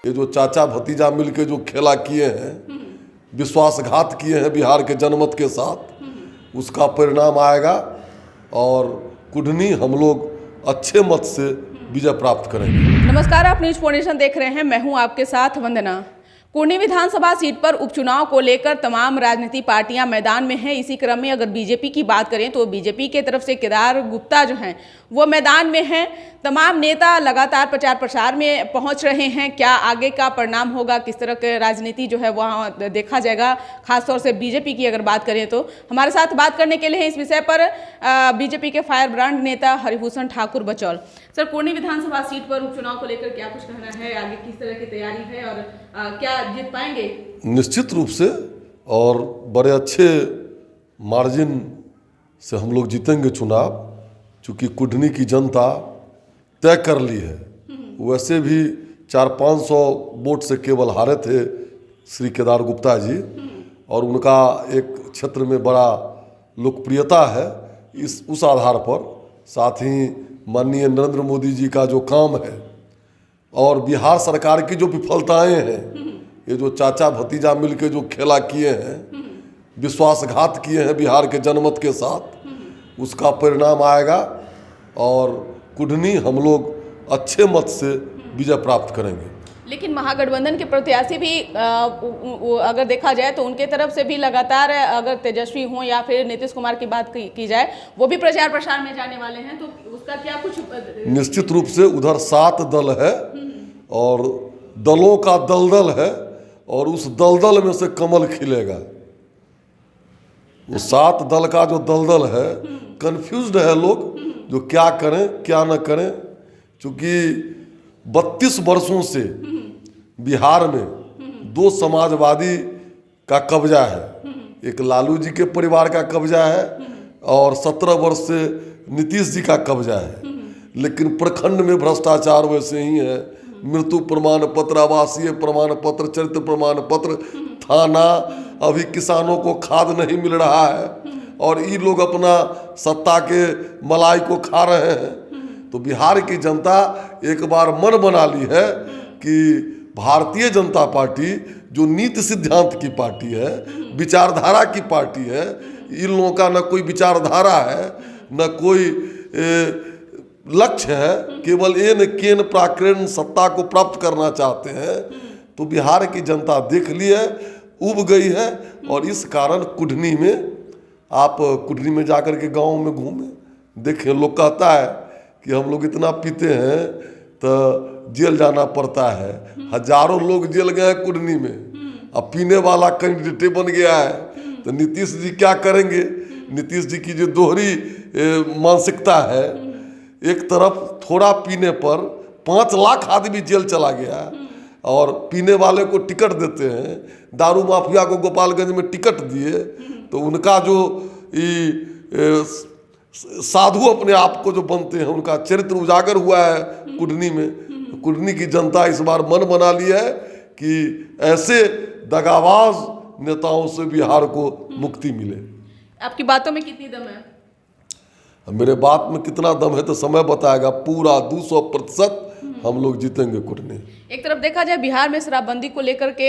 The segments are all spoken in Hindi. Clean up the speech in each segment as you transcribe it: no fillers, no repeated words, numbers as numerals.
ये जो चाचा भतीजा मिलके जो खेला किए हैं, विश्वासघात किए हैं बिहार के जनमत के साथ, उसका परिणाम आएगा और कुढ़नी हम लोग अच्छे मत से विजय प्राप्त करेंगे। नमस्कार, आप न्यूज फोर्नेशन देख रहे हैं। मैं हूं आपके साथ वंदना। कुढ़नी विधानसभा सीट पर उपचुनाव को लेकर तमाम राजनीतिक पार्टियां मैदान में हैं। इसी क्रम में अगर बीजेपी की बात करें तो बीजेपी के तरफ से केदार गुप्ता जो हैं वो मैदान में हैं। तमाम नेता लगातार प्रचार प्रसार में पहुंच रहे हैं। क्या आगे का परिणाम होगा, किस तरह के राजनीति जो है वहाँ देखा जाएगा, खासतौर से बीजेपी की अगर बात करें तो हमारे साथ बात करने के लिए इस विषय पर बीजेपी के फायर ब्रांड नेता हरिभूषण ठाकुर बचौल। सर, कुढ़नी विधानसभा सीट पर उपचुनाव को लेकर क्या कुछ कहना है, आगे किस तरह की तैयारी है और क्या जीत पाएंगे? निश्चित रूप से और बड़े अच्छे मार्जिन से हम लोग जीतेंगे चुनाव, चूँकि कुढ़नी की जनता तय कर ली है। वैसे भी 400-500 वोट से केवल हारे थे श्री केदार गुप्ता जी, और उनका एक क्षेत्र में बड़ा लोकप्रियता है। उस आधार पर साथ ही माननीय नरेंद्र मोदी जी का जो काम है और बिहार सरकार की जो विफलताएं हैं, ये जो चाचा भतीजा मिलके जो खेला किए हैं, विश्वासघात किए हैं बिहार के जनमत के साथ, उसका परिणाम आएगा और कुढ़नी हम लोग अच्छे मत से विजय प्राप्त करेंगे। लेकिन महागठबंधन के प्रत्याशी भी अगर देखा जाए तो उनके तरफ से भी लगातार, अगर तेजस्वी हों या फिर नीतीश कुमार की बात की जाए, वो भी प्रचार प्रसार में जाने वाले हैं, तो उसका क्या कुछ? निश्चित रूप से उधर 7 दल है और दलों का दलदल है, और उस दलदल में से कमल खिलेगा। वो 7 दल का जो दलदल है, कंफ्यूज्ड है लोग जो क्या करें क्या न करें, क्योंकि 32 वर्षों से बिहार में 2 समाजवादी का कब्जा है। एक लालू जी के परिवार का कब्जा है और 17 वर्ष से नीतीश जी का कब्जा है। लेकिन प्रखंड में भ्रष्टाचार वैसे ही है। मृत्यु प्रमाण पत्र, आवासीय प्रमाण पत्र, चरित्र प्रमाण पत्र, थाना, अभी किसानों को खाद नहीं मिल रहा है और ये लोग अपना सत्ता के मलाई को खा रहे हैं। तो बिहार की जनता एक बार मन बना ली है कि भारतीय जनता पार्टी जो नीति सिद्धांत की पार्टी है, विचारधारा की पार्टी है, इन लोगों का न कोई विचारधारा है न कोई लक्ष्य है, केवल एन केन प्राकृण सत्ता को प्राप्त करना चाहते हैं। तो बिहार की जनता देख ली है, उब गई है, और इस कारण कुढ़नी में, आप कुढ़नी में जाकर के गाँव में घूमें देखें, लोग कहता है कि हम लोग इतना पीते हैं तो जेल जाना पड़ता है। हजारों लोग जेल गए हैं कुढ़नी में, अब पीने वाला कैंडिडेट बन गया है। तो नीतीश जी क्या करेंगे? नीतीश जी की जो दोहरी मानसिकता है, एक तरफ थोड़ा पीने पर 5 लाख आदमी जेल चला गया और पीने वाले को टिकट देते हैं। दारू माफिया को गोपालगंज में टिकट दिए, तो उनका जो साधु अपने आप को जो बनते हैं, उनका चरित्र उजागर हुआ है कुढ़नी में। कुढ़नी की जनता इस बार मन बना लिया है कि ऐसे दगाबाज नेताओं से बिहार को मुक्ति मिले। आपकी बातों में कितनी दम है? मेरे बात में कितना दम है तो समय बताएगा। पूरा 200% हम लोग जीतेंगे कुढ़नी। एक तरफ देखा जाए बिहार में शराबबंदी को लेकर के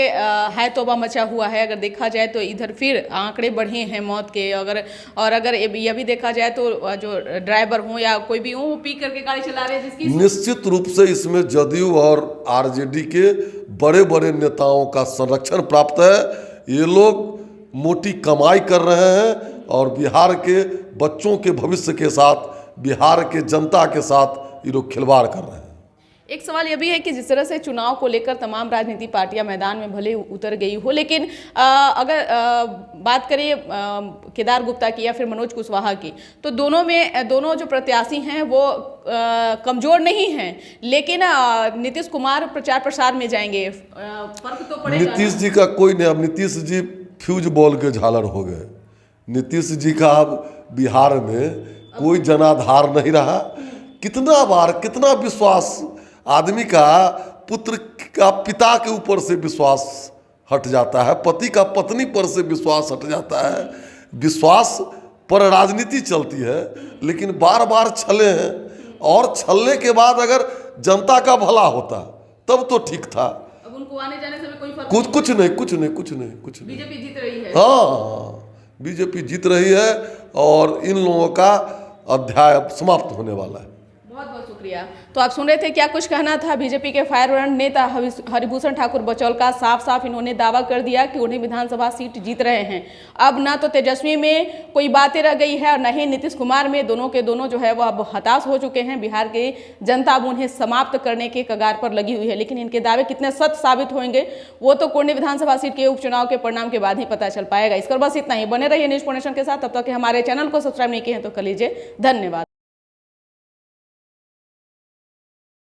है तौबा मचा हुआ है। अगर देखा जाए तो इधर फिर आंकड़े बढ़े हैं मौत के। अगर यह भी देखा जाए तो जो ड्राइवर हो या कोई भी हो, वो पी करके गाड़ी चला रहे हैं, जिसकी निश्चित रूप से इसमें जदयू और आरजेडी के बड़े बड़े नेताओं का संरक्षण प्राप्त है। ये लोग मोटी कमाई कर रहे हैं और बिहार के बच्चों के भविष्य के साथ, बिहार के जनता के साथ ये लोग खिलवाड़ कर रहे हैं। एक सवाल यह भी है कि जिस तरह से चुनाव को लेकर तमाम राजनीतिक पार्टियां मैदान में भले उतर गई हो, लेकिन अगर बात करें केदार गुप्ता की या फिर मनोज कुशवाहा की, तो दोनों जो प्रत्याशी हैं वो कमजोर नहीं हैं, लेकिन नीतीश कुमार प्रचार प्रसार में जाएंगे, फर्क तो पड़ेगा। नीतीश जी का कोई नहीं, अब नीतीश जी फ्यूज बॉल के झालर हो गए। नीतीश जी का अब बिहार में कोई जनाधार नहीं रहा। कितना बार, कितना विश्वास आदमी का पुत्र का पिता के ऊपर से विश्वास हट जाता है, पति का पत्नी पर से विश्वास हट जाता है। विश्वास पर राजनीति चलती है, लेकिन बार बार छले हैं। और छलने के बाद अगर जनता का भला होता तब तो ठीक था। उनको आने जाने से भी कोई फर्क कुछ नहीं। बीजेपी जीत रही है। हाँ, बीजेपी जीत रही है और इन लोगों का अध्याय समाप्त होने वाला है। बहुत बहुत शुक्रिया। तो आप सुन रहे थे क्या कुछ कहना था बीजेपी के फायर ब्रांड नेता हरिभूषण ठाकुर बचौल का। साफ साफ इन्होंने दावा कर दिया कि उन्हें विधानसभा सीट जीत रहे हैं। अब ना तो तेजस्वी में कोई बातें रह गई है और न ही नीतीश कुमार में, दोनों के दोनों जो है वो अब हताश हो चुके हैं। बिहार की जनता अब उन्हें समाप्त करने के कगार पर लगी हुई है। लेकिन इनके दावे कितने सत्य साबित होंगे वो तो कोनी विधानसभा सीट के उपचुनाव के परिणाम के बाद ही पता चल पाएगा। इस पर बस इतना ही। बने रहिए न्यूज़ पोनेशन के साथ। तब तक हमारे चैनल को सब्सक्राइब नहीं किए हैं तो कर लीजिए। धन्यवाद।